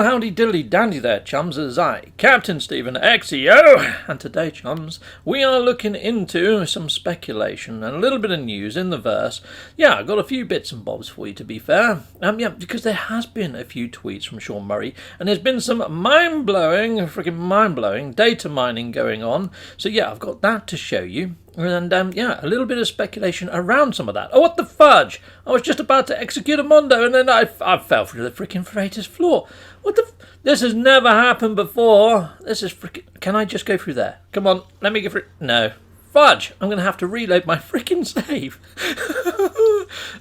Well, howdy diddly dandy there, chums, as I, Captain Stephen XEO, and today, chums, we are looking into some speculation and a little bit of news in the verse. Yeah, I've got a few bits and bobs for you, to be fair. Yeah, because there has been a few tweets from Sean Murray, and there's been some freaking mind-blowing data mining going on. So yeah, I've got that to show you. And yeah, a little bit of speculation around some of that. Oh, what the fudge! I was just about to execute a mondo, and then I fell through the freaking freighter's floor. What the? This has never happened before. This is freaking. Can I just go through there? Come on, let me go through. No. Fudge! I'm going to have to reload my freaking save.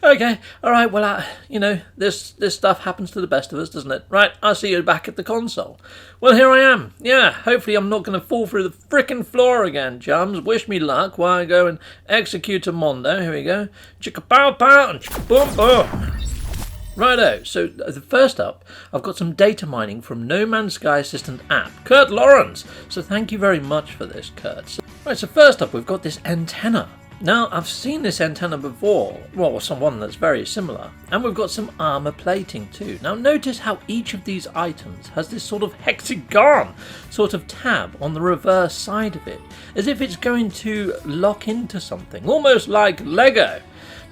Okay, alright, well, this stuff happens to the best of us, doesn't it? Right, I'll see you back at the console. Well, here I am. Yeah, hopefully I'm not going to fall through the freaking floor again, chums. Wish me luck while I go and execute a mondo. Here we go. Chicka pow pow and chicka boom boom. Righto, so first up, I've got some data mining from No Man's Sky Assistant app, Kurt Lawrence. So thank you very much for this, Kurt. Right, so first up, we've got this antenna. Now, I've seen this antenna before, well, someone that's very similar, and we've got some armour plating too. Now, notice how each of these items has this sort of hexagon sort of tab on the reverse side of it, as if it's going to lock into something, almost like Lego.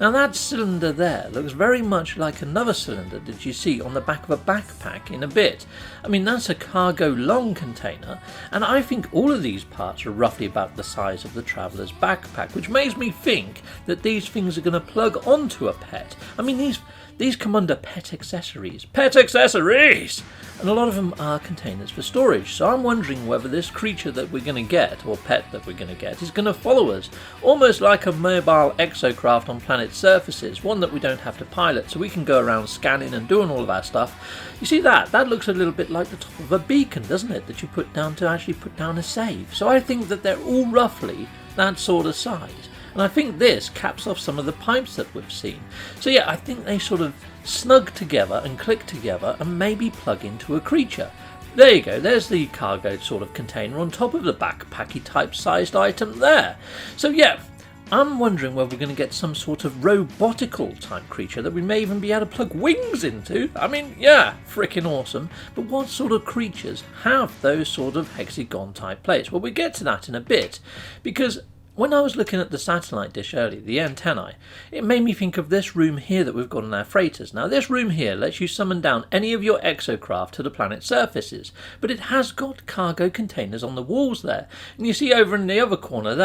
Now that cylinder there looks very much like another cylinder that you see on the back of a backpack in a bit. I mean, that's a cargo long container, and I think all of these parts are roughly about the size of the traveller's backpack, which makes me think that these things are going to plug onto a pet. I mean, these come under pet accessories. Pet accessories! And a lot of them are containers for storage, so I'm wondering whether this creature that we're going to get, or pet that we're going to get, is going to follow us, almost like a mobile exocraft on planet surfaces, one that we don't have to pilot, so we can go around scanning and doing all of our stuff. You see that? That looks a little bit like the top of a beacon, doesn't it, that you put down to actually put down a save. So I think that they're all roughly that sort of size. And I think this caps off some of the pipes that we've seen. So yeah, I think they sort of snug together and click together and maybe plug into a creature. There you go, there's the cargo sort of container on top of the backpacky type sized item there. So yeah, I'm wondering whether we're going to get some sort of robotical type creature that we may even be able to plug wings into. I mean, yeah, freaking awesome. But what sort of creatures have those sort of hexagon type plates? Well, we get to that in a bit, because when I was looking at the satellite dish earlier, the antennae, it made me think of this room here that we've got on our freighters. Now, this room here lets you summon down any of your exocraft to the planet's surfaces, but it has got cargo containers on the walls there. And you see over in the other corner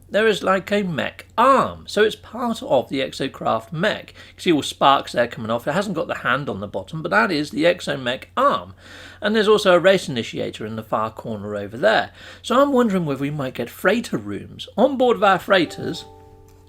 there is like a mech arm, so it's part of the exocraft mech. You can see all sparks there coming off. It hasn't got the hand on the bottom, but that is the exomech arm. And there's also a race initiator in the far corner over there. So I'm wondering whether we might get freighter rooms on board of our freighters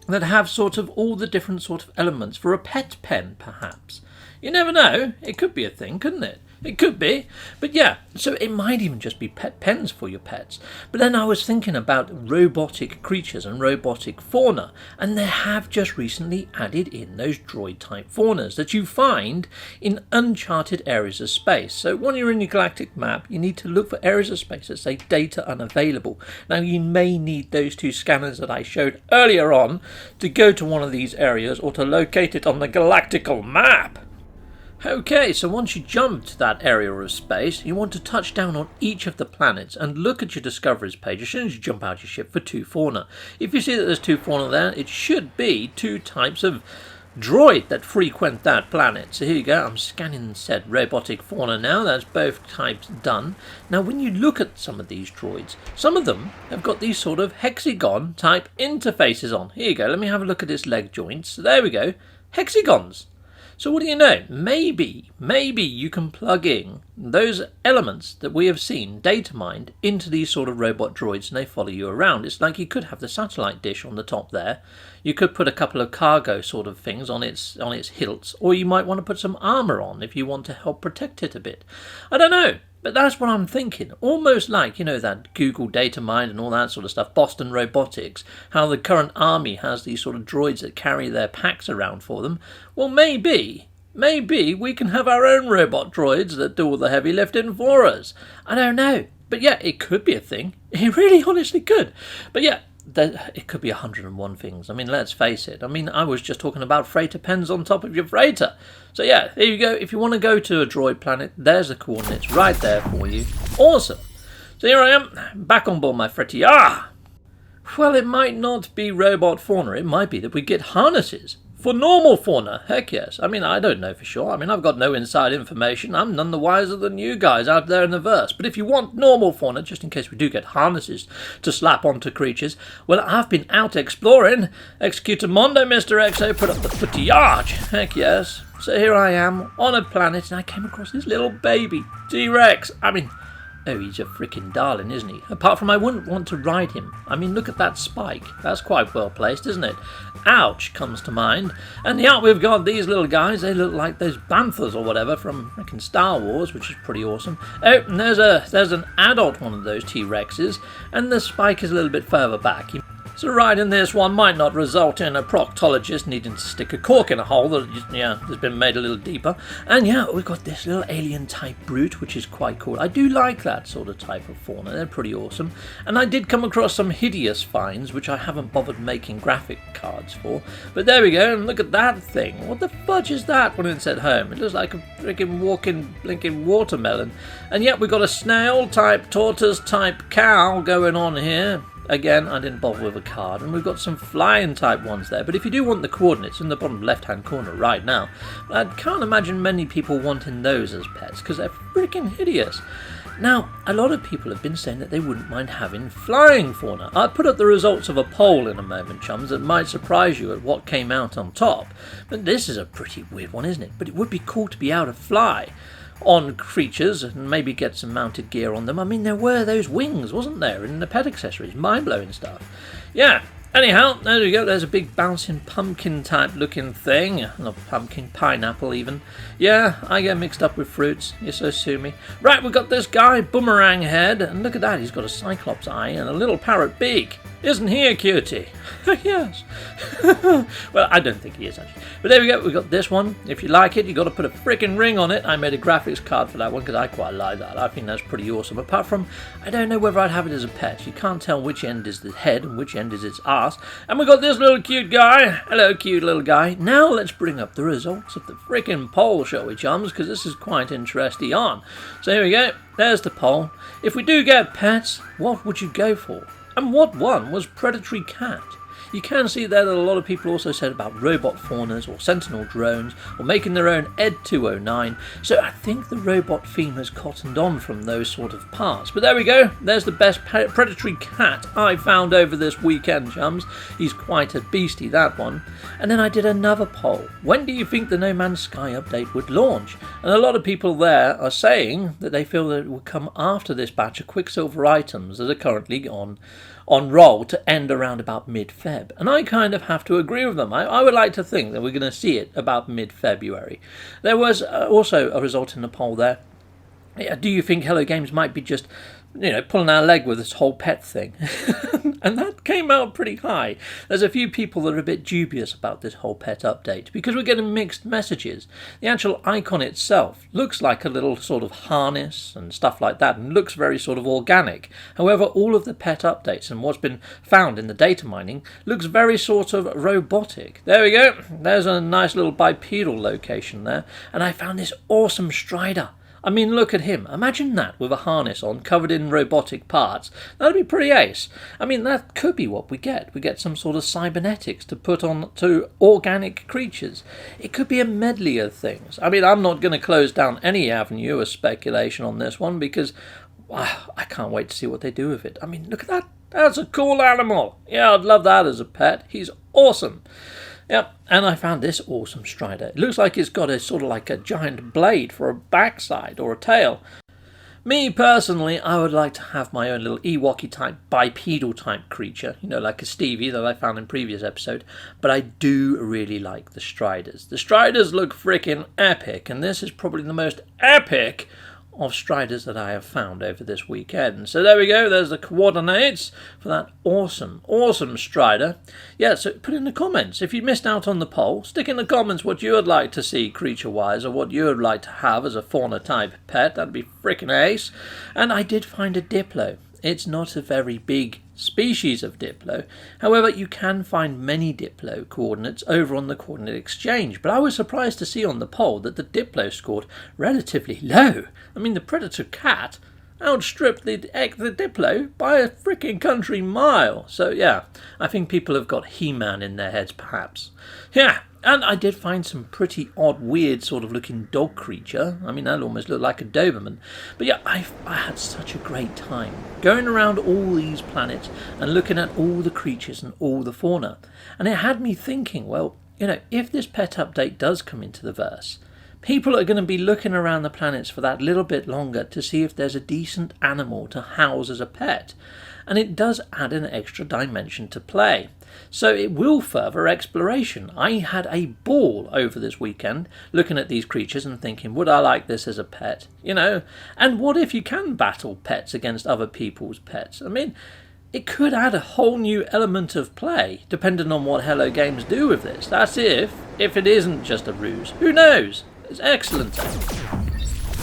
that have sort of all the different sort of elements for a pet pen, perhaps. You never know, it could be a thing, couldn't it? It could be, but yeah, so it might even just be pet pens for your pets. But then I was thinking about robotic creatures and robotic fauna, and they have just recently added in those droid type faunas that you find in uncharted areas of space. So when you're in your galactic map, you need to look for areas of space that say data unavailable. Now you may need those two scanners that I showed earlier on to go to one of these areas or to locate it on the galactical map. Okay, so once you jump to that area of space, you want to touch down on each of the planets and look at your discoveries page as soon as you jump out your ship for two fauna. If you see that there's two fauna there, it should be two types of droid that frequent that planet. So here you go, I'm scanning said robotic fauna now. That's both types done. Now when you look at some of these droids, some of them have got these sort of hexagon type interfaces on. Here you go, let me have a look at its leg joints. There we go, hexagons. So what do you know? Maybe you can plug in those elements that we have seen data mined into these sort of robot droids and they follow you around. It's like you could have the satellite dish on the top there. You could put a couple of cargo sort of things on its hilts, or you might want to put some armour on if you want to help protect it a bit. I don't know. But that's what I'm thinking. Almost like, you know, that Google data mine and all that sort of stuff, Boston Robotics, how the current army has these sort of droids that carry their packs around for them. Well, maybe we can have our own robot droids that do all the heavy lifting for us. I don't know. But yeah, it could be a thing. It really honestly could. But yeah, it could be 101 things. I mean, let's face it. I mean, I was just talking about freighter pens on top of your freighter. So yeah, there you go. If you want to go to a droid planet, there's the coordinates right there for you. Awesome. So here I am, back on board my freighter. Well, it might not be robot fauna. It might be that we get harnesses for normal fauna. Heck yes. I mean, I don't know for sure. I mean, I've got no inside information. I'm none the wiser than you guys out there in the verse. But if you want normal fauna, just in case we do get harnesses to slap onto creatures, well, I've been out exploring. Executamondo, Mr. Exo, put up the footy arch. Heck yes. So here I am on a planet, and I came across this little baby T-Rex. I mean, oh, he's a freaking darling, isn't he? Apart from I wouldn't want to ride him. I mean, look at that spike. That's quite well placed, isn't it? Ouch comes to mind. And yeah, we've got these little guys. They look like those banthas or whatever from freaking Star Wars, which is pretty awesome. Oh, and there's an adult one of those T-Rexes, and the spike is a little bit further back. So riding this one might not result in a proctologist needing to stick a cork in a hole that has been made a little deeper. And yeah, we've got this little alien type brute, which is quite cool. I do like that sort of type of fauna. They're pretty awesome. And I did come across some hideous finds, which I haven't bothered making graphic cards for. But there we go, and look at that thing. What the fudge is that when it's at home? It looks like a freaking walking, blinking watermelon. And yet we've got a snail type, tortoise type cow going on here. Again, I didn't bother with a card, and we've got some flying type ones there. But if you do want the coordinates in the bottom left-hand corner right now, I can't imagine many people wanting those as pets, because they're freaking hideous. Now, a lot of people have been saying that they wouldn't mind having flying fauna. I'll put up the results of a poll in a moment, chums, that might surprise you at what came out on top. But this is a pretty weird one, isn't it? But it would be cool to be able to fly on creatures and maybe get some mounted gear on them. I mean, there were those wings, wasn't there, in the pet accessories? Mind-blowing stuff. Yeah, anyhow, there we go. There's a big bouncing pumpkin type looking thing. Not pumpkin, pineapple even. Yeah, I get mixed up with fruits. You're so sue me. Right, we've got this guy, boomerang head, and look at that. He's got a cyclops eye and a little parrot beak. Isn't he a cutie? Yes. Well, I don't think he is, actually. But there we go. We've got this one. If you like it, you've got to put a freaking ring on it. I made a graphics card for that one because I quite like that. I think that's pretty awesome. Apart from, I don't know whether I'd have it as a pet. You can't tell which end is the head and which end is its arse. And we've got this little cute guy. Hello, cute little guy. Now let's bring up the results of the freaking poll, shall we, chums? Because this is quite interesting on. So here we go. There's the poll. If we do get pets, what would you go for? And what one was predatory cat? You can see there that a lot of people also said about robot faunas or sentinel drones or making their own Ed 209. So I think the robot theme has cottoned on from those sort of parts. But there we go. There's the best predatory cat I found over this weekend, chums. He's quite a beastie, that one. And then I did another poll. When do you think the No Man's Sky update would launch? And a lot of people there are saying that they feel that it will come after this batch of Quicksilver items that are currently on roll to end around about mid-Feb. And I kind of have to agree with them. I would like to think that we're going to see it about mid-February. There was also a result in the poll there. Do you think Hello Games might be just, pulling our leg with this whole pet thing? And that came out pretty high. There's a few people that are a bit dubious about this whole pet update because we're getting mixed messages. The actual icon itself looks like a little sort of harness and stuff like that and looks very sort of organic. However, all of the pet updates and what's been found in the data mining looks very sort of robotic. There we go. There's a nice little bipedal location there. And I found this awesome strider. I mean, look at him. Imagine that with a harness on, covered in robotic parts. That'd be pretty ace. I mean, that could be what we get. We get some sort of cybernetics to put on to organic creatures. It could be a medley of things. I mean, I'm not going to close down any avenue of speculation on this one because I can't wait to see what they do with it. I mean, look at that. That's a cool animal. Yeah, I'd love that as a pet. He's awesome. Yep, and I found this awesome strider. It looks like it's got a sort of like a giant blade for a backside or a tail. Me, personally, I would like to have my own little Ewok-y type, bipedal type creature, like a Stevie that I found in previous episode, but I do really like the striders. The striders look freaking epic, and this is probably the most epic of striders that I have found over this weekend. So there we go, there's the coordinates for that awesome strider. Yeah, so put in the comments. If you missed out on the poll, stick in the comments what you would like to see creature-wise or what you would like to have as a fauna-type pet. That'd be freaking ace. And I did find a Diplo. It's not a very big species of Diplo. However, you can find many Diplo coordinates over on the Coordinate Exchange, but I was surprised to see on the poll that the Diplo scored relatively low. I mean, the Predator Cat outstripped the Diplo by a freaking country mile. So yeah, I think people have got He-Man in their heads perhaps. Yeah, and I did find some pretty odd, weird sort of looking dog creature. I mean, that almost looked like a Doberman. But yeah, I had such a great time going around all these planets and looking at all the creatures and all the fauna. And it had me thinking, well, you know, if this pet update does come into the verse, people are going to be looking around the planets for that little bit longer to see if there's a decent animal to house as a pet. And it does add an extra dimension to play. So it will further exploration. I had a ball over this weekend looking at these creatures and thinking, would I like this as a pet? You know, and what if you can battle pets against other people's pets? I mean, it could add a whole new element of play, depending on what Hello Games do with this. That's if it isn't just a ruse. Who knows? It's excellent.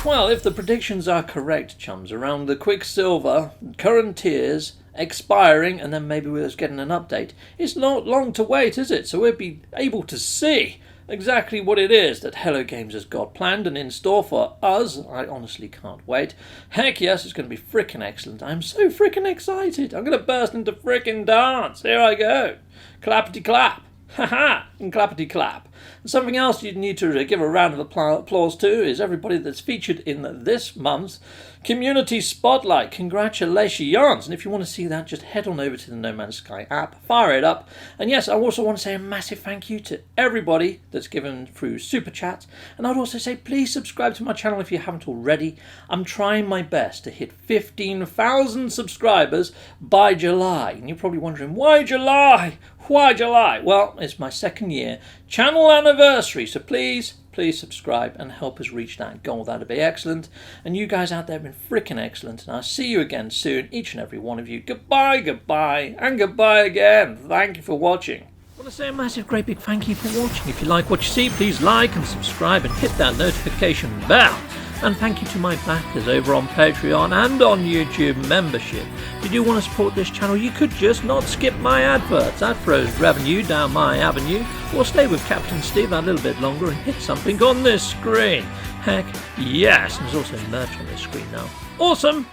Well, if the predictions are correct, chums, around the Quicksilver current tiers expiring and then maybe we're just getting an update, it's not long to wait, is it? So we'll be able to see exactly what it is that Hello Games has got planned and in store for us. I honestly can't wait. Heck yes, it's going to be frickin' excellent. I'm so frickin' excited. I'm going to burst into frickin' dance. Here I go. Clappity clap. Haha, and clappity clap. And something else you need to give a round of applause to is everybody that's featured in this month's Community Spotlight. Congratulations! And if you want to see that, just head on over to the No Man's Sky app, fire it up. And yes, I also want to say a massive thank you to everybody that's given through Super Chat. And I'd also say please subscribe to my channel if you haven't already. I'm trying my best to hit 15,000 subscribers by July. And you're probably wondering, why July? Why July? Well, it's my second year channel anniversary, so please subscribe and help us reach that goal. That'd be excellent. And you guys out there have been freaking excellent, and I'll see you again soon, each and every one of you. Goodbye, goodbye, and goodbye again. Thank you for watching. I want to say a massive, great big thank you for watching. If you like what you see, please like and subscribe and hit that notification bell. And thank you to my backers over on Patreon and on YouTube membership. If you do want to support this channel, you could just not skip my adverts. That throws revenue down my avenue. Or stay with Captain Steve a little bit longer and hit something on this screen. Heck yes, and there's also merch on this screen now. Awesome!